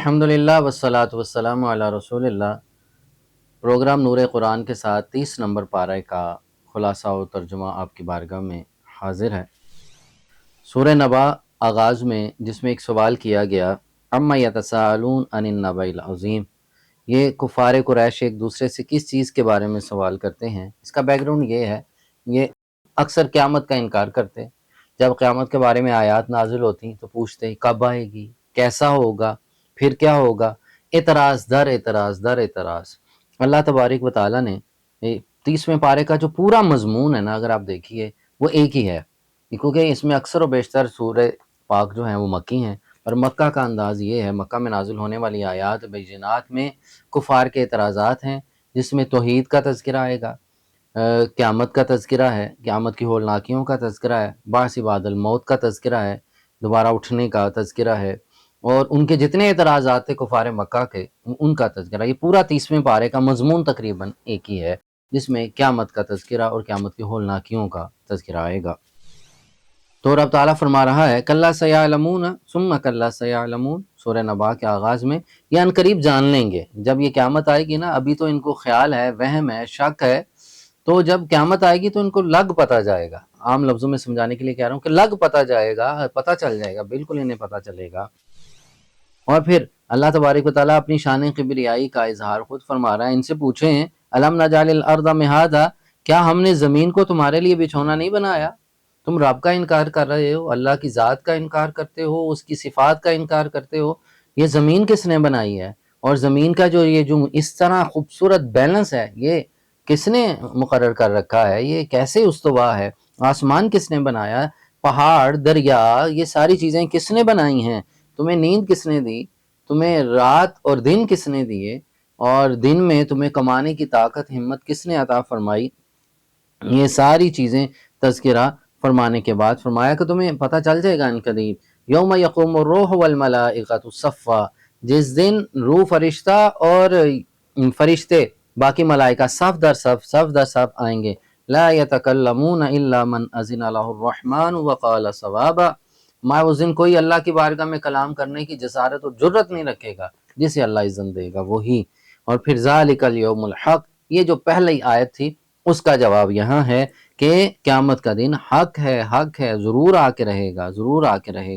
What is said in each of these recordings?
الحمدللہ والصلاۃ والسلام علی رسول اللہ۔ پروگرام نور قرآن کے ساتھ 30 نمبر پارہ کا خلاصہ و ترجمہ آپ کی بارگاہ میں حاضر ہے۔ سورہ نبا آغاز میں جس میں ایک سوال کیا گیا، اما یتساءلون عن النبأ العظیم، یہ کفار قریش ایک دوسرے سے کس چیز کے بارے میں سوال کرتے ہیں۔ اس کا بیک گراؤنڈ یہ ہے، یہ اکثر قیامت کا انکار کرتے۔ جب قیامت کے بارے میں آیات نازل ہوتی تو پوچھتے کب آئے گی، کیسا ہوگا، پھر کیا ہوگا، اعتراض در اعتراض در اعتراض۔ اللہ تبارک و تعالیٰ نے 30ویں پارے کا جو پورا مضمون ہے نا، اگر آپ دیکھیے وہ ایک ہی ہے، کیونکہ اس میں اکثر و بیشتر سورہ پاک جو ہیں وہ مکی ہیں، اور مکہ کا انداز یہ ہے، مکہ میں نازل ہونے والی آیات بینات میں کفار کے اعتراضات ہیں، جس میں توحید کا تذکرہ آئے گا، قیامت کا تذکرہ ہے، قیامت کی ہولناکیوں کا تذکرہ ہے، بعث بعد الموت کا تذکرہ ہے، دوبارہ اٹھنے کا تذکرہ ہے، اور ان کے جتنے اعتراضات تھے کفار مکہ کے ان کا تذکرہ۔ یہ پورا 30ویں پارے کا مضمون تقریباً ایک ہی ہے، جس میں قیامت کا تذکرہ اور قیامت کی ہولناکیوں کا تذکرہ آئے گا۔ تو رب تعالیٰ فرما رہا ہے کلا سیعلمون ثم کلا سیعلمون، سورہ نبا کے آغاز میں، یہ ان قریب جان لیں گے۔ جب یہ قیامت آئے گی نا، ابھی تو ان کو خیال ہے، وہم ہے، شک ہے، تو جب قیامت آئے گی تو ان کو لگ پتہ جائے گا۔ عام لفظوں میں سمجھانے کے لیے کہہ رہا ہوں کہ لگ پتہ جائے گا، پتہ چل جائے گا، بالکل انہیں پتہ چلے گا۔ اور پھر اللہ تبارک و تعالیٰ اپنی شان کبریائی کا اظہار خود فرما رہا ہے۔ ان سے پوچھیں الم نجعل الارض مہادا، کیا ہم نے زمین کو تمہارے لیے بچھونا نہیں بنایا؟ تم رب کا انکار کر رہے ہو، اللہ کی ذات کا انکار کرتے ہو، اس کی صفات کا انکار کرتے ہو۔ یہ زمین کس نے بنائی ہے؟ اور زمین کا جو اس طرح خوبصورت بیلنس ہے، یہ کس نے مقرر کر رکھا ہے؟ یہ کیسے استوا ہے؟ آسمان کس نے بنایا؟ پہاڑ، دریا، یہ ساری چیزیں کس نے بنائی ہیں؟ تمہیں نیند کس نے دی؟ تمہیں رات اور دن کس نے دیے؟ اور دن میں تمہیں کمانے کی طاقت، ہمت کس نے عطا فرمائی؟ یہ ساری چیزیں تذکرہ فرمانے کے بعد فرمایا کہ تمہیں پتہ چل جائے گا ان قریب، یوم یقوم الروح والملائکۃ صفا، جس دن روح فرشتہ اور فرشتے باقی ملائکہ صف در صف آئیں گے۔ لا یتکلمون الا من اذن له الرحمن وقال صوابا، اس دن کوئی اللہ کی بارگاہ میں کلام کرنے کی جسارت اور جرت نہیں رکھے گا، جسے اللہ اذن دے گا وہی۔ اور پھر ذالک الیوم الحق، یہ جو پہلی آیت تھی اس کا جواب یہاں ہے کہ قیامت کا دن حق ہے، ضرور آ کے رہے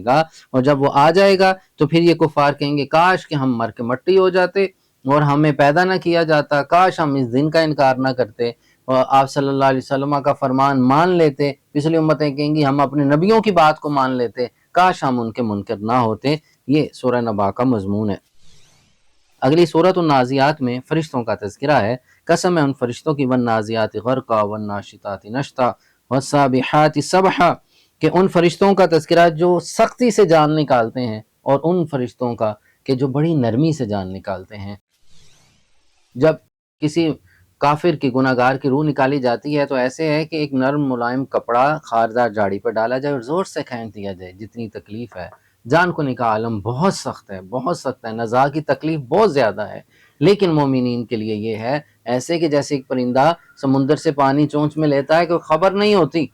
گا۔ اور جب وہ آ جائے گا تو پھر یہ کفار کہیں گے کاش کہ ہم مر کے مٹی ہو جاتے اور ہمیں پیدا نہ کیا جاتا، کاش ہم اس دن کا انکار نہ کرتے اور آپ صلی اللہ علیہ وسلم کا فرمان مان لیتے۔ پچھلی امتیں کہیں گی ہم اپنے نبیوں کی بات کو مان لیتے، کاش ہم ان کے منکر نہ ہوتے۔ یہ سورہ نبا کا مضمون ہے۔ اگلی سورۃ النازعات میں فرشتوں کا تذکرہ ہے۔ قسم ہے ان فرشتوں کی، والنازعات غرقا والناشطات نشطا والسابحات سبحا، کہ ان فرشتوں کا تذکرہ جو سختی سے جان نکالتے ہیں، اور ان فرشتوں کا کہ جو بڑی نرمی سے جان نکالتے ہیں۔ جب کسی کافر کی، گناہ گار کی روح نکالی جاتی ہے تو ایسے ہے کہ ایک نرم ملائم کپڑا خاردار جاڑی پر ڈالا جائے اور زور سے کھینچ دیا جائے، جتنی تکلیف ہے۔ جان کو نکاح عالم بہت سخت ہے، نزاع کی تکلیف بہت زیادہ ہے، لیکن مومنین کے لیے یہ ہے ایسے کہ جیسے ایک پرندہ سمندر سے پانی چونچ میں لیتا ہے کہ خبر نہیں ہوتی،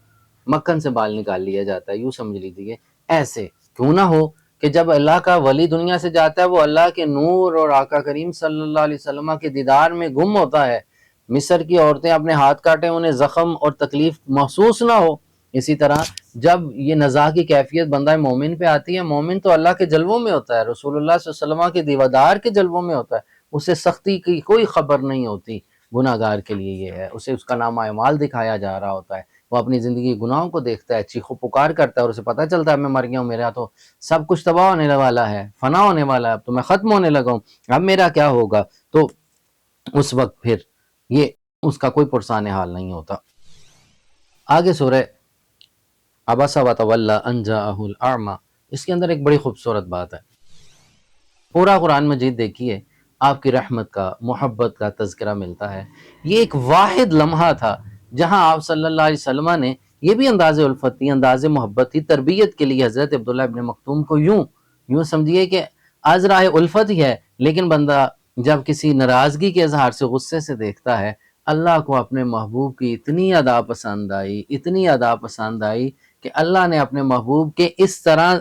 مکھن سے بال نکال لیا جاتا ہے، یوں سمجھ لیجیے۔ ایسے کیوں نہ ہو کہ جب اللہ کا ولی دنیا سے جاتا ہے، وہ اللہ کے نور اور آقا کریم صلی اللہ علیہ وسلم کے دیدار میں گم ہوتا ہے۔ مصر کی عورتیں اپنے ہاتھ کاٹیں، انہیں زخم اور تکلیف محسوس نہ ہو۔ اسی طرح جب یہ نزاع کی کیفیت بندہ مومن پہ آتی ہے، مومن تو اللہ کے جلووں میں ہوتا ہے، رسول اللہ صلی اللہ علیہ وسلم کے دیودار کے جلووں میں ہوتا ہے، اسے سختی کی کوئی خبر نہیں ہوتی۔ گناہ گار کے لیے یہ ہے، اسے اس کا نامہ اعمال دکھایا جا رہا ہوتا ہے، وہ اپنی زندگی کے گناہوں کو دیکھتا ہے، چیخ و پکار کرتا ہے، اور اسے پتہ چلتا ہے میں مر گیا ہوں، میرا تو سب کچھ تباہ ہونے والا ہے، فنا ہونے والا ہے، اب تو میں ختم ہونے لگا ہوں، اب میرا کیا ہوگا؟ تو اس وقت پھر یہ اس کا کوئی پرسان حال نہیں ہوتا۔ آگے سورہ عبس وتولی ان جاءہ الاعمی، اس کے اندر ایک بڑی خوبصورت بات ہے۔ پورا قرآن مجید دیکھیے، آپ کی رحمت کا، محبت کا تذکرہ ملتا ہے۔ یہ ایک واحد لمحہ تھا جہاں آپ صلی اللہ علیہ وسلم نے، یہ بھی انداز الفت تھی، انداز محبت تھی، تربیت کے لیے حضرت عبداللہ ابن مکتوم کو یوں سمجھیے کہ عذرا الفت ہی ہے، لیکن بندہ جب کسی ناراضگی کے اظہار سے، غصے سے دیکھتا ہے، اللہ کو اپنے محبوب کی اتنی ادا پسند آئی کہ اللہ نے اپنے محبوب کے اس طرح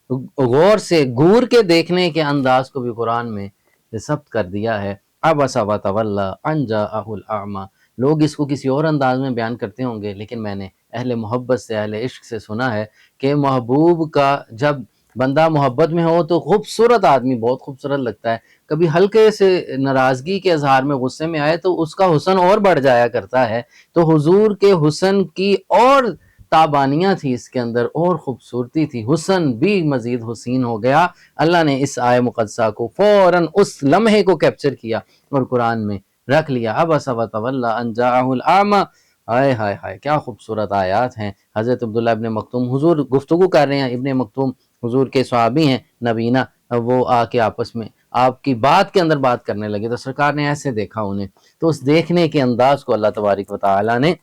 غور سے گور کے دیکھنے کے انداز کو بھی قرآن میں ضبط کر دیا ہے۔ عبس وتولی ان جاءہ الاعمی، لوگ اس کو کسی اور انداز میں بیان کرتے ہوں گے، لیکن میں نے اہل محبت سے، اہل عشق سے سنا ہے کہ محبوب کا جب بندہ محبت میں ہو تو خوبصورت آدمی بہت خوبصورت لگتا ہے، کبھی ہلکے سے ناراضگی کے اظہار میں غصے میں آئے تو اس کا حسن اور بڑھ جایا کرتا ہے۔ تو حضور کے حسن کی اور تابانیاں تھی، اس کے اندر اور خوبصورتی تھی، حسن بھی مزید حسین ہو گیا۔ اللہ نے اس آیہ مقدسہ کو فوراً اس لمحے کو کیپچر کیا اور قرآن میں رکھ لیا۔ عبس وتولی ان جاءہ الاعمی، ہائے ہائے ہائے کیا خوبصورت آیات ہیں۔ حضرت عبداللہ ابن مکتوم، حضور گفتگو کر رہے ہیں، ابن مکتوم حضور کے صحابی ہیں نبینا، وہ آ کے آپس میں آپ کی بات کے اندر بات کرنے لگے تو سرکار نے ایسے دیکھا انہیں، تو اس دیکھنے کے انداز کو اللہ تبارک و تعالی نے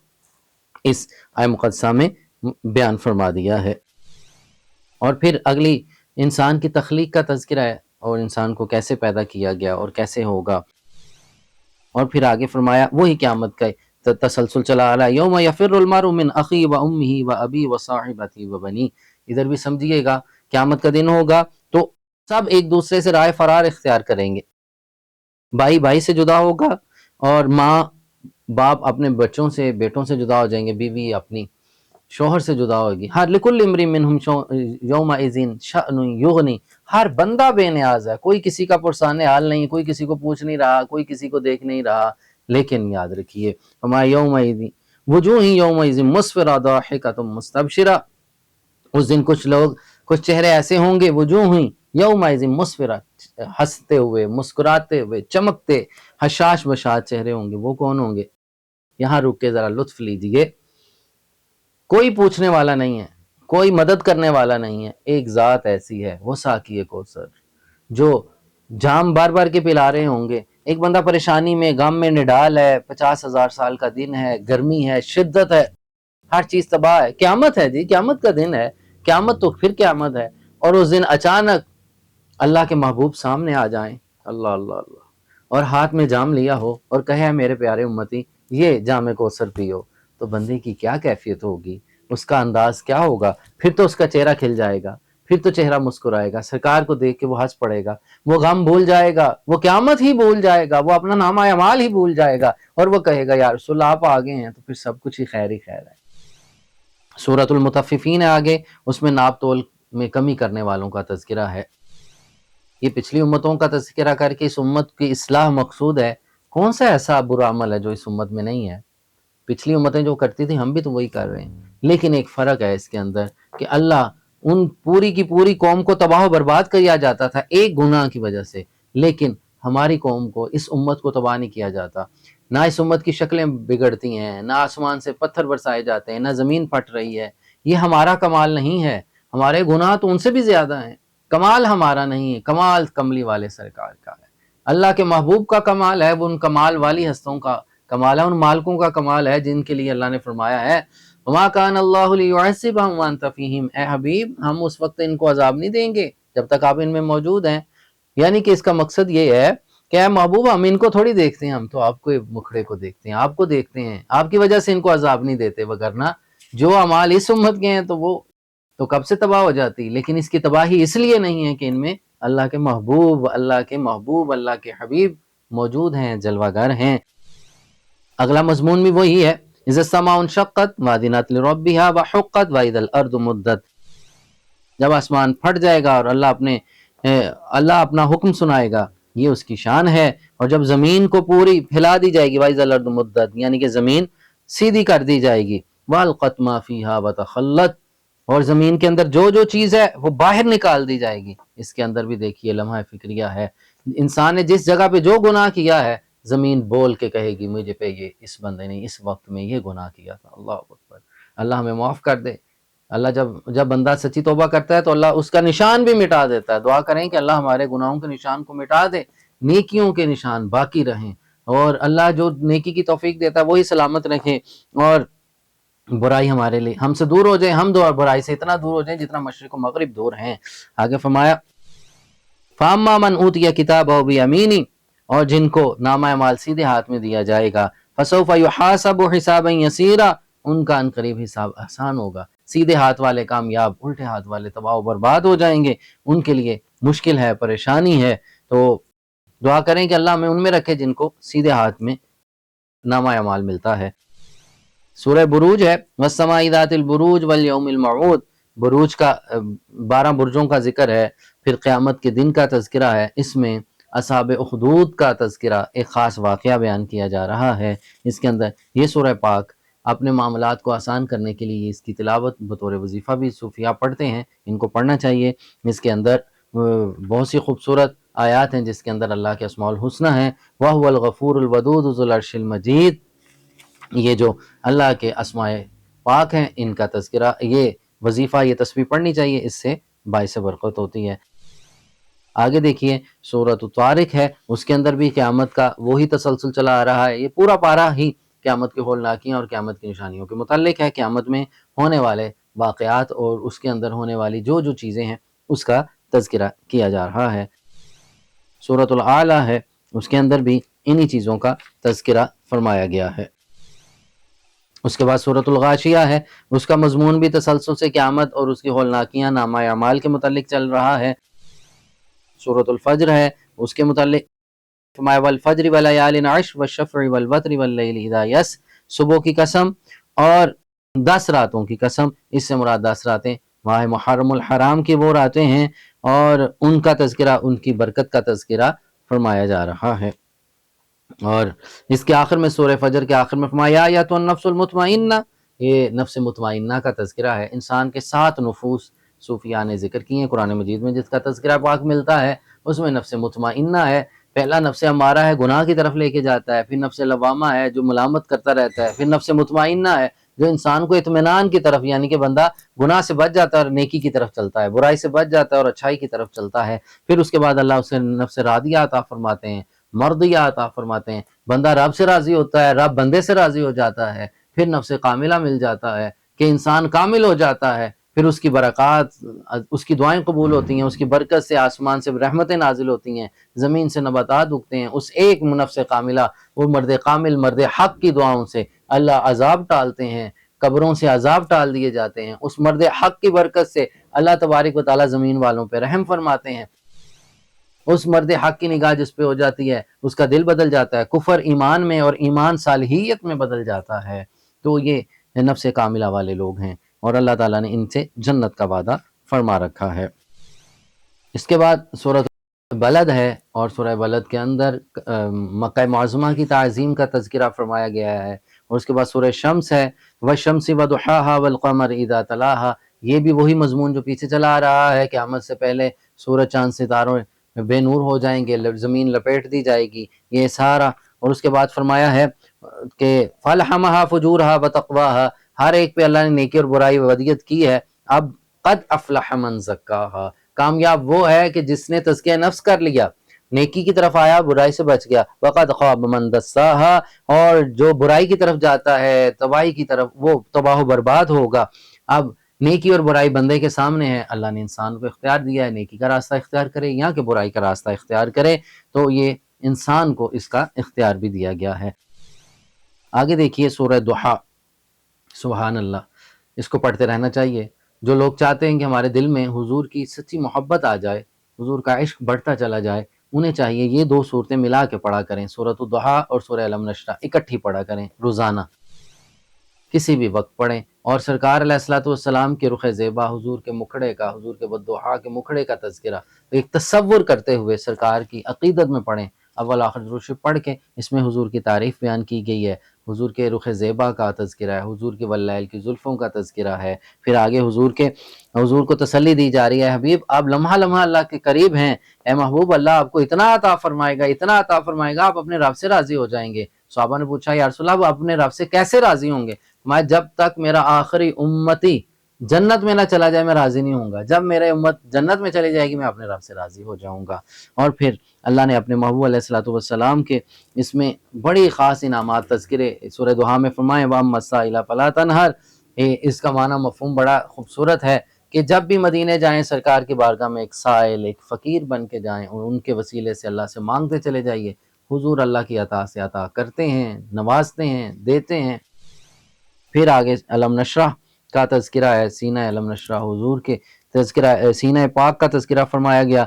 اس آیہ مقدسہ میں بیان فرما دیا ہے۔ اور پھر اگلی انسان کی تخلیق کا تذکرہ ہے، اور انسان کو کیسے پیدا کیا گیا اور کیسے ہوگا، اور پھر آگے فرمایا وہی قیامت کا تسلسل چلا آ رہا ہے۔ یوم یفر المرء من اخی و امہ و ابی و صاحبتی و بنی، ادھر بھی سمجھیے گا قیامت کا دن ہوگا تو سب ایک دوسرے سے رائے فرار اختیار کریں گے، بھائی بھائی سے جدا ہوگا، اور ماں باپ اپنے بچوں سے، بیٹوں سے جدا ہو جائیں گے، بیوی اپنی شوہر سے جدا ہوگی۔ ہر لکل امرئ منہم یومئذ شأن یغنی، ہر بندہ بے نیاز ہے، کوئی کسی کا پرسان حال نہیں، کوئی کسی کو پوچھ نہیں رہا، کوئی کسی کو دیکھ نہیں رہا۔ لیکن یاد رکھیے وما یومئذ وجوہ یومئذ مسفرہ ضاحکۃ مستبشرہ، اس دن کچھ لوگ، کچھ چہرے ایسے ہوں گے وجوہ یومئذ مسفرہ، ہنستے ہوئے، مسکراتے ہوئے، چمکتے، حشاش بشاش چہرے ہوں گے۔ وہ کون ہوں گے؟ یہاں رک کے ذرا لطف لیجئے۔ کوئی پوچھنے والا نہیں ہے، کوئی مدد کرنے والا نہیں ہے، ایک ذات ایسی ہے، وہ ساقی کوثر، جو جام بار بار کے پلا رہے ہوں گے۔ ایک بندہ پریشانی میں، غم میں نڈال ہے، 50,000 سال کا دن ہے، گرمی ہے، شدت ہے، ہر چیز تباہ ہے، قیامت ہے جی، قیامت کا دن ہے، قیامت تو پھر قیامت ہے، اور اس دن اچانک اللہ کے محبوب سامنے آ جائیں، اللہ اللہ اللہ، اور ہاتھ میں جام لیا ہو اور کہے میرے پیارے امتی یہ جام کوثر پیو، تو بندے کی کیا کیفیت ہوگی، اس کا انداز کیا ہوگا؟ پھر تو اس کا چہرہ کھل جائے گا، پھر تو چہرہ مسکرائے گا، سرکار کو دیکھ کے وہ ہنس پڑے گا، وہ غم بھول جائے گا، وہ قیامت ہی بھول جائے گا، وہ اپنا نامہ اعمال ہی بھول جائے گا، اور وہ کہے گا یا رسول اللہ آپ آگے ہیں تو پھر سب کچھ ہی خیر ہے۔ سورۃ المطففین ہے آگے، اس میں ناپ تول میں کمی کرنے والوں کا تذکرہ ہے۔ یہ پچھلی امتوں کا تذکرہ کر کے اس امت کی اصلاح مقصود ہے۔ کون سا ایسا برا عمل ہے جو اس امت میں نہیں ہے؟ پچھلی امتیں جو کرتی تھیں ہم بھی تو وہی کر رہے ہیں، لیکن ایک فرق ہے اس کے اندر کہ اللہ ان پوری کی پوری قوم کو تباہ و برباد کیا جاتا تھا ایک گناہ کی وجہ سے، لیکن ہماری قوم کو، اس امت کو تباہ نہیں کیا جاتا۔ نہ اس امت کی شکلیں بگڑتی ہیں، نہ آسمان سے پتھر برسائے جاتے ہیں، نہ زمین پھٹ رہی ہے۔ یہ ہمارا کمال نہیں ہے، ہمارے گناہ تو ان سے بھی زیادہ ہیں، کمال ہمارا نہیں ہے، کمال کملی والے سرکار کا ہے، اللہ کے محبوب کا کمال ہے، وہ ان کمال والی ہستوں کا کمال ہے، ان مالکوں کا کمال ہے جن کے لیے اللہ نے فرمایا ہے وَمَا كَانَ اللَّهُ لِيُعَذِّبَهُمْ وَأَنْتَ فِيهِمْ، اے حبیب ہم اس وقت ان کو عذاب نہیں دیں گے جب تک آپ ان میں موجود ہیں۔ یعنی کہ اس کا مقصد یہ ہے کہ اے محبوب ہم ان کو تھوڑی دیکھتے ہیں، ہم تو آپ کو مکھڑے کو دیکھتے ہیں، آپ کو دیکھتے ہیں، آپ کی وجہ سے ان کو عذاب نہیں دیتے، وگرنہ جو اعمال اس امت کے ہیں تو وہ تو کب سے تباہ ہو جاتی، لیکن اس کی تباہی اس لیے نہیں ہے کہ ان میں اللہ کے محبوب، اللہ کے محبوب، اللہ کے حبیب موجود ہیں، جلوہ گر ہیں۔ اگلا مضمون بھی وہی ہے، اذا السماء انشقت واذنت لربها وحقت واذا الارض مدت، جب آسمان پھٹ جائے گا اور اللہ اپنا حکم سنائے گا، یہ اس کی شان ہے، اور جب زمین کو پوری پھیلا دی جائے گی، واذا الارض مدت یعنی کہ زمین سیدھی کر دی جائے گی، والقت ما فیہا وتخلت، اور زمین کے اندر جو جو چیز ہے وہ باہر نکال دی جائے گی۔ اس کے اندر بھی دیکھیے لمحہ فکریہ ہے، انسان نے جس جگہ پہ جو گناہ کیا ہے زمین بول کے کہے گی مجھے پہ یہ اس بندے نے اس وقت میں یہ گناہ کیا تھا۔ اللہ اکبر، اللہ ہمیں معاف کر دے۔ اللہ جب بندہ سچی توبہ کرتا ہے تو اللہ اس کا نشان بھی مٹا دیتا ہے۔ دعا کریں کہ اللہ ہمارے گناہوں کے نشان کو مٹا دے، نیکیوں کے نشان باقی رہیں، اور اللہ جو نیکی کی توفیق دیتا ہے وہی سلامت رکھے، اور برائی ہمارے لیے ہم سے دور ہو جائے، ہم دو برائی سے اتنا دور ہو جائیں جتنا مشرق و مغرب دور ہیں۔ آگے فرمایا فَأَمَّا مَنْ أُوتِيَ كِتَابَهُ بِيَمِينِهِ، اور جن کو نامہ اعمال سیدھے ہاتھ میں دیا جائے گا، فَسَوْفَ يُحَاسَبُ حِسَابًا يَسِيرًا، ان کا عنقریب حساب آسان ہوگا۔ سیدھے ہاتھ والے کامیاب، الٹے ہاتھ والے تباہ و برباد ہو جائیں گے، ان کے لیے مشکل ہے، پریشانی ہے۔ تو دعا کریں کہ اللہ ہمیں ان میں رکھے جن کو سیدھے ہاتھ میں نامہ اعمال ملتا ہے۔ سورہ بروج ہے، والسماء ذات البروج والیوم الموعود، بروج کا 12 برجوں کا ذکر ہے، پھر قیامت کے دن کا تذکرہ ہے۔ اس میں اصحاب اخدود کا تذکرہ، ایک خاص واقعہ بیان کیا جا رہا ہے اس کے اندر۔ یہ سورہ پاک اپنے معاملات کو آسان کرنے کے لیے اس کی تلاوت بطور وظیفہ بھی صوفیاء پڑھتے ہیں، ان کو پڑھنا چاہیے۔ اس کے اندر بہت سی خوبصورت آیات ہیں جس کے اندر اللہ کے اسماء الحسنی ہیں، وَهُوَ الْغَفُورُ الْوَدُودُ ذُو الْعَرْشِ الْمَجِيدُ۔ یہ جو اللہ کے اسماء پاک ہیں ان کا تذکرہ، یہ وظیفہ، یہ تسبیح پڑھنی چاہیے، اس سے باعث برکت ہوتی ہے۔ آگے دیکھیے سورۃ طارق ہے، اس کے اندر بھی قیامت کا وہی تسلسل چلا آ رہا ہے۔ یہ پورا پارہ ہی قیامت کی ہولناکیاں اور قیامت کی نشانیوں کے متعلق ہے، قیامت میں ہونے والے واقعات اور اس کے اندر ہونے والی جو جو چیزیں ہیں اس کا تذکرہ کیا جا رہا ہے۔ سورۃ الاعلیٰ ہے، اس کے اندر بھی انہی چیزوں کا تذکرہ فرمایا گیا ہے۔ اس کے بعد سورۃ الغاشیہ ہے، اس کا مضمون بھی تسلسل سے قیامت اور اس کی ہولناکیاں، نامہ اعمال کے متعلق چل رہا ہے۔ سورۃ الفجر ہے، اس کے متعلق فرمایا والفجر ولیال عشر والشفع والوتر واللیل اذا یسر، صبح کی قسم اور 10 راتوں کی قسم، اس سے مراد 10 راتیں ماہ محرم الحرام کی وہ راتیں ہیں، اور ان کا تذکرہ، ان کی برکت کا تذکرہ فرمایا جا رہا ہے۔ اور اس کے آخر میں سورہ فجر کے آخر میں فرمایا یا تو النفس المطمئنہ، یہ نفس مطمئنہ کا تذکرہ ہے۔ انسان کے 7 نفوس صوفیاء نے ذکر کی ہیں قرآن مجید میں، جس کا تذکرہ پاک ملتا ہے، اس میں نفس مطمئنہ ہے۔ پہلا نفس امارہ ہے، گناہ کی طرف لے کے جاتا ہے، پھر نفس لوامہ ہے جو ملامت کرتا رہتا ہے، پھر نفس مطمئنہ ہے جو انسان کو اطمینان کی طرف، یعنی کہ بندہ گناہ سے بچ جاتا ہے اور نیکی کی طرف چلتا ہے، برائی سے بچ جاتا ہے اور اچھائی کی طرف چلتا ہے۔ پھر اس کے بعد اللہ اسے نفس راضیہ عطا فرماتے ہیں، مرضیہ عطا فرماتے ہیں، بندہ رب سے راضی ہوتا ہے، رب بندے سے راضی ہو جاتا ہے۔ پھر نفس کاملہ مل جاتا ہے کہ انسان کامل ہو جاتا ہے، پھر اس کی برکات، اس کی دعائیں قبول ہوتی ہیں، اس کی برکت سے آسمان سے رحمتیں نازل ہوتی ہیں، زمین سے نباتات اگتے ہیں۔ اس ایک نفس کاملہ، وہ مرد کامل، مرد حق کی دعاؤں سے اللہ عذاب ٹالتے ہیں، قبروں سے عذاب ٹال دیے جاتے ہیں۔ اس مرد حق کی برکت سے اللہ تبارک و تعالیٰ زمین والوں پہ رحم فرماتے ہیں۔ اس مرد حق کی نگاہ جس پہ ہو جاتی ہے، اس کا دل بدل جاتا ہے، کفر ایمان میں اور ایمان صالحیت میں بدل جاتا ہے۔ تو یہ نفس کاملہ والے لوگ ہیں اور اللہ تعالیٰ نے ان سے جنت کا وعدہ فرما رکھا ہے۔ اس کے بعد سورۃ بلد ہے، اور سورہ بلد کے اندر مکہ معظمہ کی تعظیم کا تذکرہ فرمایا گیا ہے۔ اور اس کے بعد سورہ شمس ہے، والشمس وضحاها والقمر اذا تلاها، یہ بھی وہی مضمون جو پیچھے چلا آ رہا ہے، قیامت سے پہلے سورج چاند ستاروں بے نور ہو جائیں گے، زمین لپیٹ دی جائے گی، یہ سارا۔ اور اس کے بعد فرمایا ہے کہ فَأَلْهَمَهَا فُجُورَهَا وَتَقْوَاهَا، ہر ایک پہ اللہ نے نیکی اور برائی ودیت کی ہے۔ اب قد افلح من زکاها، کامیاب وہ ہے کہ جس نے تزکیہ نفس کر لیا، نیکی کی طرف آیا، برائی سے بچ گیا۔ وقد خاب من دساها، اور جو برائی کی طرف جاتا ہے، تباہی کی طرف، وہ تباہ و برباد ہوگا۔ اب نیکی اور برائی بندے کے سامنے ہے، اللہ نے انسان کو اختیار دیا ہے، نیکی کا راستہ اختیار کرے یا کہ برائی کا راستہ اختیار کرے، تو یہ انسان کو اس کا اختیار بھی دیا گیا ہے۔ آگے دیکھیے سورہ ضحیٰ، سبحان اللہ، اس کو پڑھتے رہنا چاہیے۔ جو لوگ چاہتے ہیں کہ ہمارے دل میں حضور کی سچی محبت آ جائے، حضور کا عشق بڑھتا چلا جائے، انہیں چاہیے یہ 2 صورتیں ملا کے پڑھا کریں، سورۃ الضحیٰ اور سورہ الم نشرح اکٹھی پڑھا کریں روزانہ، کسی بھی وقت پڑھیں۔ اور سرکار علیہ الصلوۃ والسلام کے رخ زیبا، حضور کے مکھڑے کا، حضور کے والضحیٰ کے مکھڑے کا تذکرہ ایک تصور کرتے ہوئے سرکار کی عقیدت میں پڑھیں، اول آخر درود شریف پڑھ کے۔ اس میں حضور کی تعریف بیان کی گئی ہے، حضور کے رخ زیبا کا تذکرہ ہے، حضور کے واللیل کی زلفوں کا تذکرہ ہے، پھر آگے حضور کو تسلی دی جا رہی ہے، حبیب آپ لمحہ لمحہ اللہ کے قریب ہیں، اے محبوب اللہ آپ کو اتنا عطا فرمائے گا، اتنا عطا فرمائے گا، آپ اپنے رب سے راضی ہو جائیں گے۔ صحابہ نے پوچھا یا رسول اللہ آپ اپنے رب سے کیسے راضی ہوں گے؟ میں جب تک میرا آخری امتی جنت میں نہ چلا جائے میں راضی نہیں ہوں گا، جب میرے امت جنت میں چلی جائے گی میں اپنے رب سے راضی ہو جاؤں گا۔ اور پھر اللہ نے اپنے محبوب علیہ الصلوۃ والسلام کے اس میں بڑی خاص انعامات تذکرے سورہ ضحیٰ میں فرمائے وَأَمَّا السَّائِلَ فَلَا تَنْهَرْ، اس کا معنی مفہوم بڑا خوبصورت ہے کہ جب بھی مدینے جائیں سرکار کی بارگاہ میں ایک سائل، ایک فقیر بن کے جائیں اور ان کے وسیلے سے اللہ سے مانگتے چلے جائیے، حضور اللہ کی عطا سے عطا کرتے ہیں، نوازتے ہیں، دیتے ہیں۔ پھر آگے علم نشرح کا تذکرہ ہے، سینہ علم نشرح حضور کے تذکرہ، سینہ پاک کا تذکرہ فرمایا گیا۔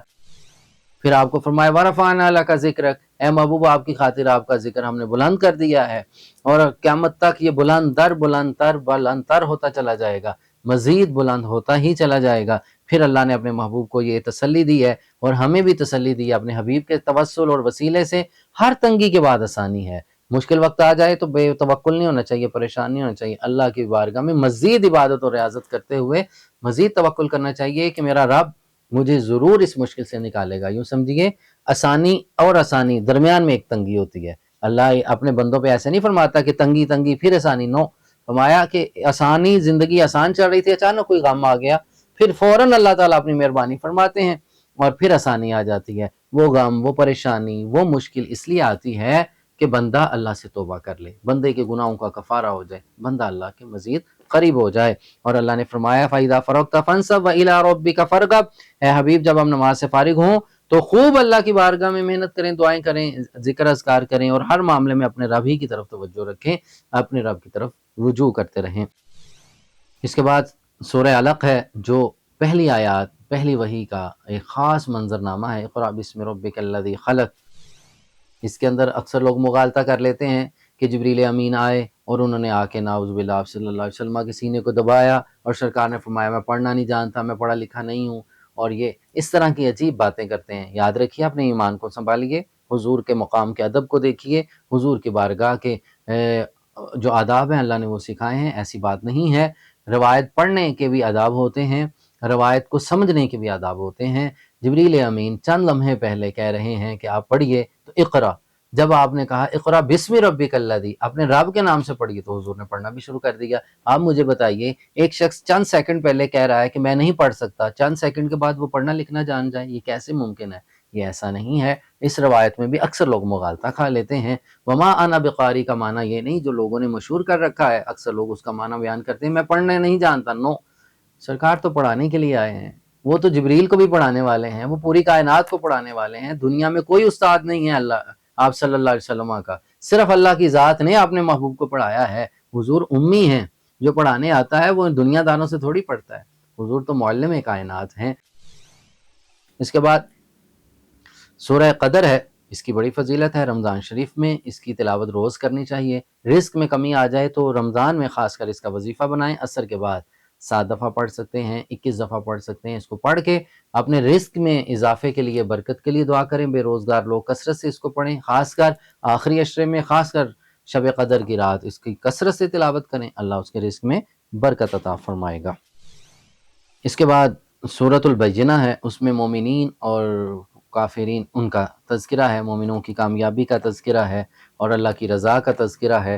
پھر آپ کو فرمایا ورفعنا لک ذکرک، اے محبوب آپ کی خاطر آپ کا ذکر ہم نے بلند کر دیا ہے، اور قیامت تک یہ بلند در بلند تر بلند تر ہوتا چلا جائے گا، مزید بلند ہوتا ہی چلا جائے گا۔ پھر اللہ نے اپنے محبوب کو یہ تسلی دی ہے، اور ہمیں بھی تسلی دی ہے اپنے حبیب کے توسل اور وسیلے سے، ہر تنگی کے بعد آسانی ہے۔ مشکل وقت آ جائے تو بے توکل نہیں ہونا چاہیے، پریشان نہیں ہونا چاہیے، اللہ کی بارگاہ میں مزید عبادت اور ریاضت کرتے ہوئے مزید توکل کرنا چاہیے کہ میرا رب مجھے ضرور اس مشکل سے نکالے گا۔ یوں سمجھیے آسانی اور آسانی درمیان میں ایک تنگی ہوتی ہے۔ اللہ اپنے بندوں پہ ایسے نہیں فرماتا کہ تنگی تنگی پھر آسانی، نو، فرمایا کہ آسانی، زندگی آسان چل رہی تھی، اچانک کوئی غم آ گیا، پھر فوراً اللہ تعالیٰ اپنی مہربانی فرماتے ہیں اور پھر آسانی آ جاتی ہے۔ وہ غم، وہ پریشانی، وہ مشکل اس لیے آتی ہے کہ بندہ اللہ سے توبہ کر لے، بندے کے گناہوں کا کفارہ ہو جائے، بندہ اللہ کے مزید قریب ہو جائے۔ اور اللہ نے فرمایا فَإِذَا فَرَغْتَ فَانْصَبْ وَإِلَىٰ رَبِّكَ فَارْغَب، اے حبیب جب ہم نماز سے فارغ ہوں تو خوب اللہ کی بارگاہ میں محنت کریں، دعائیں کریں، ذکر اذکار کریں، اور ہر معاملے میں اپنے رب ہی کی طرف توجہ رکھیں، اپنے رب کی طرف رجوع کرتے رہیں۔ اس کے بعد سورہ علق ہے، جو پہلی آیات، پہلی وحی کا ایک خاص منظرنامہ ہے، اقرأ بسم ربک الذی خلق۔ اس کے اندر اکثر لوگ مغالطہ کر لیتے ہیں کہ جبریل امین آئے اور انہوں نے آ کے ناؤذ باللہ آپ صلی اللہ علیہ وسلم کے سینے کو دبایا، اور سرکار نے فرمایا میں پڑھنا نہیں جانتا، میں پڑھا لکھا نہیں ہوں، اور یہ اس طرح کی عجیب باتیں کرتے ہیں۔ یاد رکھیے، اپنے ایمان کو سنبھالیے، حضور کے مقام کے ادب کو دیکھیے، حضور کی بارگاہ کے جو آداب ہیں اللہ نے وہ سکھائے ہیں، ایسی بات نہیں ہے۔ روایت پڑھنے کے بھی آداب ہوتے ہیں، روایت کو سمجھنے کے بھی آداب ہوتے ہیں۔ جبریل امین چند لمحے پہلے کہہ رہے ہیں کہ آپ پڑھیے، تو اقرا، جب آپ نے کہا اقرا بسم ربک الذی، اپنے رب کے نام سے پڑھیے، تو حضور نے پڑھنا بھی شروع کر دیا۔ آپ مجھے بتائیے، ایک شخص چند سیکنڈ پہلے کہہ رہا ہے کہ میں نہیں پڑھ سکتا، چند سیکنڈ کے بعد وہ پڑھنا لکھنا جان جائے، یہ کیسے ممکن ہے؟ یہ ایسا نہیں ہے۔ اس روایت میں بھی اکثر لوگ مغالطہ کھا لیتے ہیں۔ وما انا بقاری کا معنی یہ نہیں جو لوگوں نے مشہور کر رکھا ہے، اکثر لوگ اس کا معنی بیان کرتے ہیں میں پڑھنے نہیں جانتا۔ نو، سرکار تو پڑھانے کے لیے آئے ہیں، وہ تو جبریل کو بھی پڑھانے والے ہیں، وہ پوری کائنات کو پڑھانے والے ہیں۔ دنیا میں کوئی استاد نہیں ہے اللہ آپ صلی اللہ علیہ وسلم کا، صرف اللہ کی ذات نے اپنے محبوب کو پڑھایا ہے۔ حضور امی ہیں، جو پڑھانے آتا ہے وہ دنیا داروں سے تھوڑی پڑھتا ہے، حضور تو معلم کائنات ہیں۔ اس کے بعد سورہ قدر ہے، اس کی بڑی فضیلت ہے۔ رمضان شریف میں اس کی تلاوت روز کرنی چاہیے۔ رزق میں کمی آ جائے تو رمضان میں خاص کر اس کا وظیفہ بنائیں، عصر کے بعد 7 دفعہ پڑھ سکتے ہیں، 21 دفعہ پڑھ سکتے ہیں۔ اس کو پڑھ کے اپنے رزق میں اضافے کے لیے، برکت کے لیے دعا کریں۔ بے روزگار لوگ کثرت سے اس کو پڑھیں، خاص کر آخری عشرے میں، خاص کر شب قدر کی رات اس کی کثرت سے تلاوت کریں، اللہ اس کے رزق میں برکت عطا فرمائے گا۔ اس کے بعد سورۃ البینہ ہے، اس میں مومنین اور کافرین ان کا تذکرہ ہے، مومنوں کی کامیابی کا تذکرہ ہے اور اللہ کی رضا کا تذکرہ ہے۔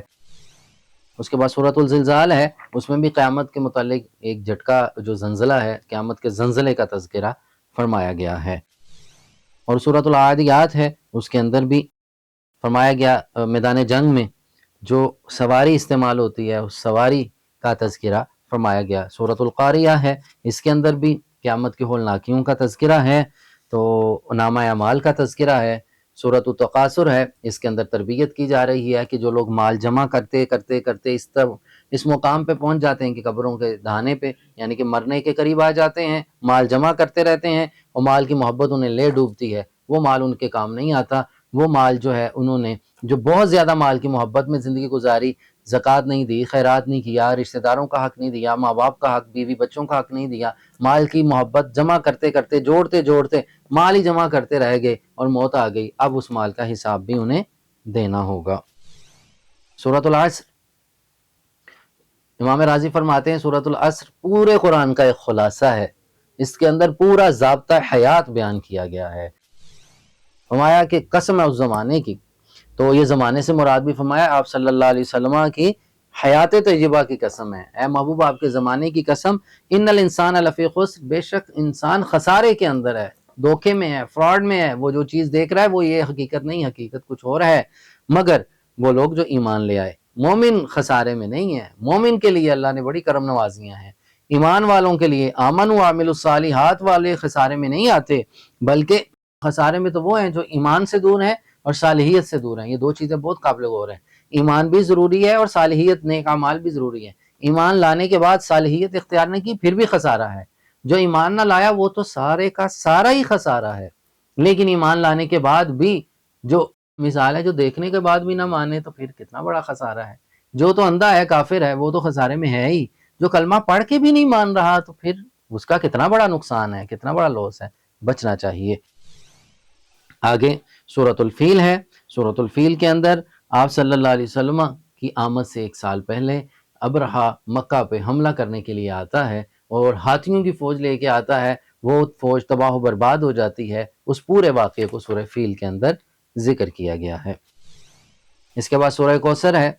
اس کے بعد سورۃ الزلزال ہے، اس میں بھی قیامت کے متعلق ایک جھٹکا جو زلزلہ ہے، قیامت کے زلزلے کا تذکرہ فرمایا گیا ہے۔ اور سورۃ العادیات ہے، اس کے اندر بھی فرمایا گیا میدان جنگ میں جو سواری استعمال ہوتی ہے اس سواری کا تذکرہ فرمایا گیا۔ سورۃ القاریہ ہے، اس کے اندر بھی قیامت کے ہولناکیوں کا تذکرہ ہے، تو نامہ اعمال کا تذکرہ ہے۔ سورۃ التکاثر ہے، اس کے اندر تربیت کی جا رہی ہے کہ جو لوگ مال جمع کرتے کرتے کرتے اس مقام پہ پہنچ جاتے ہیں کہ قبروں کے دہانے پہ، یعنی کہ مرنے کے قریب آ جاتے ہیں، مال جمع کرتے رہتے ہیں اور مال کی محبت انہیں لے ڈوبتی ہے، وہ مال ان کے کام نہیں آتا۔ وہ مال جو ہے انہوں نے جو بہت زیادہ مال کی محبت میں زندگی گزاری، زکوٰۃ نہیں دی، خیرات نہیں کیا، رشتہ داروں کا حق نہیں دیا، ماں باپ کا حق، بیوی بچوں کا حق نہیں دیا، مال کی محبت جمع کرتے کرتے جوڑتے جوڑتے مال ہی جمع کرتے رہ گئے اور موت آ گئی، اب اس مال کا حساب بھی انہیں دینا ہوگا۔ سورۃ العصر، امام راضی فرماتے ہیں سورۃ العصر پورے قرآن کا ایک خلاصہ ہے، اس کے اندر پورا ضابطہ حیات بیان کیا گیا ہے۔ فرمایا کہ قسم ہے اس زمانے کی، تو یہ زمانے سے مراد بھی فرمایا آپ صلی اللہ علیہ وسلم کی حیات طیبہ کی قسم ہے، اے محبوب آپ کے زمانے کی قسم، ان الانسان لفی خسر، بے شک انسان خسارے کے اندر ہے، دھوکے میں ہے، فراڈ میں ہے، وہ جو چیز دیکھ رہا ہے وہ یہ حقیقت نہیں، حقیقت کچھ اور ہے، مگر وہ لوگ جو ایمان لے آئے۔ مومن خسارے میں نہیں ہے، مومن کے لیے اللہ نے بڑی کرم نوازیاں ہیں، ایمان والوں کے لیے، آمن و عامل الصالحات والے خسارے میں نہیں آتے، بلکہ خسارے میں تو وہ ہیں جو ایمان سے دور ہیں اور صالحیت سے دور ہیں۔ یہ دو چیزیں بہت قابل غور ہیں، ایمان بھی ضروری ہے اور صالحیت نیک اعمال بھی ضروری ہے۔ ایمان لانے کے بعد صالحیت اختیار نہیں کی پھر بھی خسارہ ہے، جو ایمان نہ لایا وہ تو سارے کا سارا ہی خسارہ ہے، لیکن ایمان لانے کے بعد بھی جو مثال ہے جو دیکھنے کے بعد بھی نہ مانے تو پھر کتنا بڑا خسارہ ہے۔ جو تو اندھا ہے کافر ہے وہ تو خسارے میں ہے ہی، جو کلمہ پڑھ کے بھی نہیں مان رہا تو پھر اس کا کتنا بڑا نقصان ہے، کتنا بڑا لوس ہے، بچنا چاہیے۔ آگے سورۃ الفیل ہے۔ سورۃ الفیل کے اندر آپ صلی اللہ علیہ وسلم کی آمد سے 1 سال پہلے ابرہہ مکہ پہ حملہ کرنے کے لیے آتا ہے اور ہاتھیوں کی فوج لے کے آتا ہے، وہ فوج تباہ و برباد ہو جاتی ہے۔ اس پورے واقعے کو سورہ فیل کے اندر ذکر کیا گیا ہے۔ اس کے بعد سورہ کوثر ہے،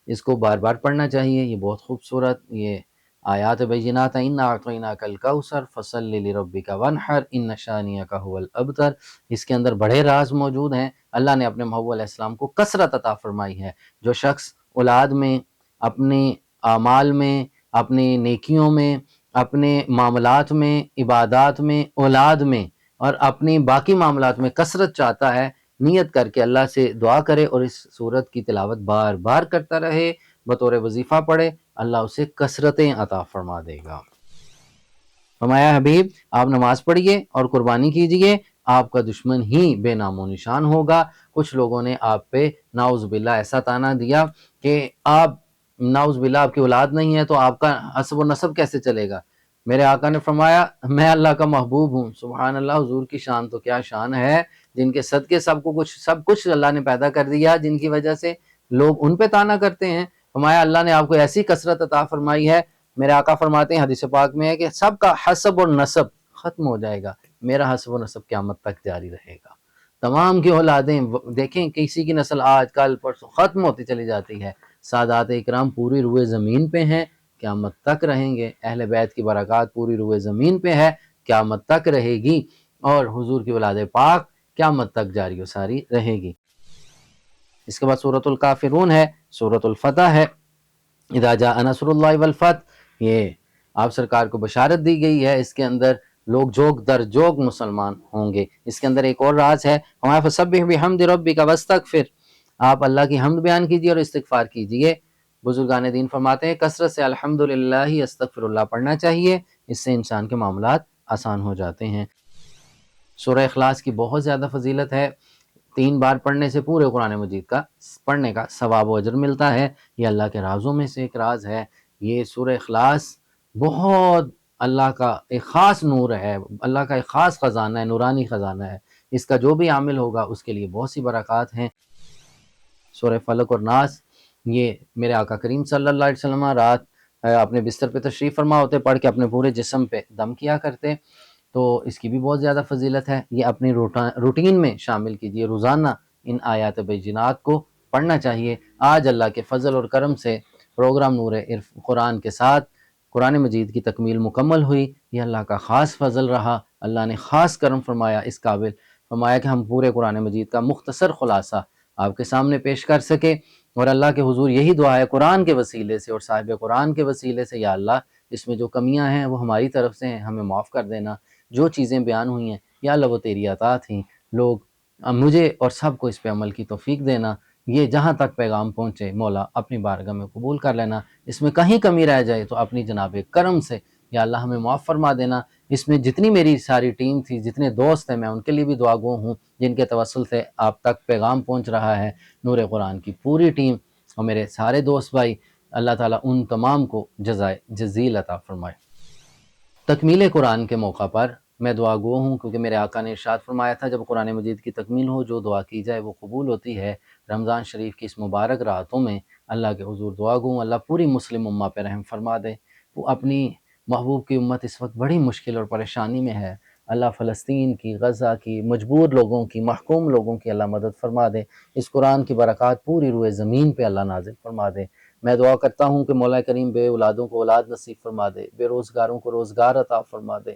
اس کو بار بار پڑھنا چاہیے، یہ بہت خوبصورت یہ آیات بینات ہیں۔ انا اعطیناک الکوثر فصل لربک وانحر ان شانئک هو الابتر۔ اس کے اندر بڑے راز موجود ہیں۔ اللہ نے اپنے محبوب علیہ السلام کو کثرت عطا فرمائی ہے۔ جو شخص اولاد میں، اپنے اعمال میں، اپنے نیکیوں میں، اپنے معاملات میں، عبادات میں، اولاد میں اور اپنی باقی معاملات میں کثرت چاہتا ہے، نیت کر کے اللہ سے دعا کرے اور اس سورت کی تلاوت بار بار کرتا رہے، بطور وظیفہ پڑھے، اللہ اسے کثرتیں عطا فرما دے گا۔ فرمایا حبیب آپ نماز پڑھیے اور قربانی کیجئے، آپ کا دشمن ہی بے نام و نشان ہوگا۔ کچھ لوگوں نے آپ پہ نعوذ باللہ ایسا طعنہ دیا کہ آپ نعوذ باللہ آپ کی اولاد نہیں ہے تو آپ کا حسب و نسب کیسے چلے گا؟ میرے آقا نے فرمایا میں اللہ کا محبوب ہوں۔ سبحان اللہ، حضور کی شان تو کیا شان ہے، جن کے صدقے سب کچھ اللہ نے پیدا کر دیا، جن کی وجہ سے لوگ ان پہ طعنہ کرتے ہیں۔ فرمایا اللہ نے آپ کو ایسی کثرت عطا فرمائی ہے، میرے آقا فرماتے ہیں حدیث پاک میں ہے کہ سب کا حسب و نسب ختم ہو جائے گا، میرا حسب و نسب قیامت تک جاری رہے گا۔ تمام کی اولادیں دیکھیں، کسی کی نسل آج کل پرسوں ختم ہوتی چلی جاتی ہے، سادات اکرام پوری روئے زمین پہ ہیں، قیامت تک رہیں گے، اہل بیت کی برکات پوری روئے زمین پہ ہے، قیامت تک رہے گی، اور حضور کی اولاد پاک قیامت تک جاری و ساری رہے گی۔ اس کے بعد سورۃ الکافرون ہے، سورۃ الفتح ہے۔ اذا جاء نصر اللہ والفتح، یہ آپ سرکار کو بشارت دی گئی ہے، اس کے اندر لوگ جوگ در جوگ مسلمان ہوں گے۔ اس کے اندر ایک اور راز ہے، ہمارے فسبح بحمد ربک واستغفر، آپ اللہ کی حمد بیان کیجئے اور استغفار کیجئے۔ بزرگان دین فرماتے ہیں کثرت سے الحمدللہ استغفر اللہ پڑھنا چاہیے، اس سے انسان کے معاملات آسان ہو جاتے ہیں۔ سورہ اخلاص کی بہت زیادہ فضیلت ہے، 3 بار پڑھنے سے پورے قرآن مجید کا پڑھنے کا ثواب و اجر ملتا ہے۔ یہ اللہ کے رازوں میں سے ایک راز ہے۔ یہ سورہ اخلاص بہت اللہ کا ایک خاص نور ہے، اللہ کا ایک خاص خزانہ ہے، نورانی خزانہ ہے۔ اس کا جو بھی عامل ہوگا اس کے لیے بہت سی برکات ہیں۔ سورہ فلق اور ناس، یہ میرے آقا کریم صلی اللہ علیہ وسلم رات اپنے بستر پہ تشریف فرما ہوتے، پڑھ کے اپنے پورے جسم پہ دم کیا کرتے، تو اس کی بھی بہت زیادہ فضیلت ہے۔ یہ اپنی روٹین میں شامل کیجئے، روزانہ ان آیات بینات کو پڑھنا چاہیے۔ آج اللہ کے فضل اور کرم سے پروگرام نور قرآن کے ساتھ قرآن مجید کی تکمیل مکمل ہوئی، یہ اللہ کا خاص فضل رہا، اللہ نے خاص کرم فرمایا، اس قابل فرمایا کہ ہم پورے قرآن مجید کا مختصر خلاصہ آپ کے سامنے پیش کر سکے، اور اللہ کے حضور یہی دعا ہے قرآن کے وسیلے سے اور صاحب قرآن کے وسیلے سے، یا اللہ اس میں جو کمیاں ہیں وہ ہماری طرف سے ہیں، ہمیں معاف کر دینا۔ جو چیزیں بیان ہوئی ہیں یا اللہ وہ تیری عطا تھیں، لوگ مجھے اور سب کو اس پہ عمل کی توفیق دینا۔ یہ جہاں تک پیغام پہنچے مولا اپنی بارگاہ میں قبول کر لینا، اس میں کہیں کمی رہ جائے تو اپنی جناب کرم سے یا اللہ ہمیں معاف فرما دینا۔ اس میں جتنی میری ساری ٹیم تھی، جتنے دوست ہیں، میں ان کے لیے بھی دعا گو ہوں جن کے توسل سے آپ تک پیغام پہنچ رہا ہے۔ نور قرآن کی پوری ٹیم اور میرے سارے دوست بھائی، اللہ تعالیٰ ان تمام کو جزائے جزیل عطا فرمائے۔ تکمیل قرآن کے موقع پر میں دعا گو ہوں، کیونکہ میرے آقا نے ارشاد فرمایا تھا جب قرآن مجید کی تکمیل ہو جو دعا کی جائے وہ قبول ہوتی ہے۔ رمضان شریف کی اس مبارک راتوں میں اللہ کے حضور دعا گو ہوں، اللہ پوری مسلم امہ پہ رحم فرما دے۔ وہ اپنی محبوب کی امت اس وقت بڑی مشکل اور پریشانی میں ہے، اللہ فلسطین کی، غزہ کی، مجبور لوگوں کی، محکوم لوگوں کی اللہ مدد فرما دے۔ اس قرآن کی برکات پوری روئے زمین پہ اللہ نازل فرما دے۔ میں دعا کرتا ہوں کہ مولا کریم بے اولادوں کو اولاد نصیب فرما دے، بے روزگاروں کو روزگار عطا فرما دے۔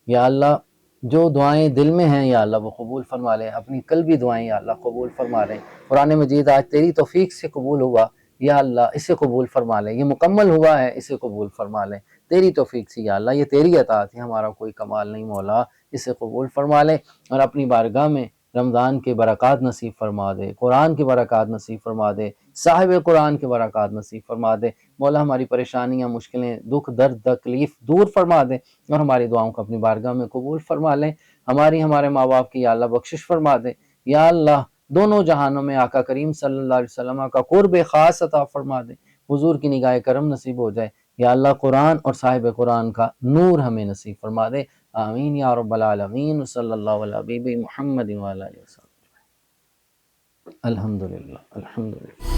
یا اللہ جو دعائیں دل میں ہیں یا اللہ وہ قبول فرما لیں، اپنی قلبی دعائیں یا اللہ قبول فرما لیں۔ قرآن مجید آج تیری توفیق سے قبول ہوا، یا اللہ اسے قبول فرما لیں، یہ مکمل ہوا ہے اسے قبول فرما لیں تیری توفیق سے، یا اللہ یہ تیری عطا تھی، ہمارا کوئی کمال نہیں مولا، اسے قبول فرما لیں اور اپنی بارگاہ میں رمضان کے برکات نصیب فرما دے، قرآن کے برکات نصیب فرما دے، صاحب قرآن کے برکات نصیب فرما دے۔ مولا ہماری پریشانیاں، مشکلیں، دکھ، درد، تکلیف دور فرما دے اور ہماری دعاؤں کو اپنی بارگاہ میں قبول فرما لیں۔ ہمارے ماں باپ کی یا اللہ بخشش فرما دے۔ یا اللہ دونوں جہانوں میں آقا کریم صلی اللہ علیہ وسلم کا قرب خاص عطا فرما دے، حضور کی نگاہ کرم نصیب ہو جائے۔ یا اللہ قرآن اور صاحب قرآن کا نور ہمیں نصیب فرما دے۔ آمین یا رب العالمین، صلی اللہ علیہ حبیب محمد وعلی آلہ وسلم۔ الحمدللہ الحمدللہ۔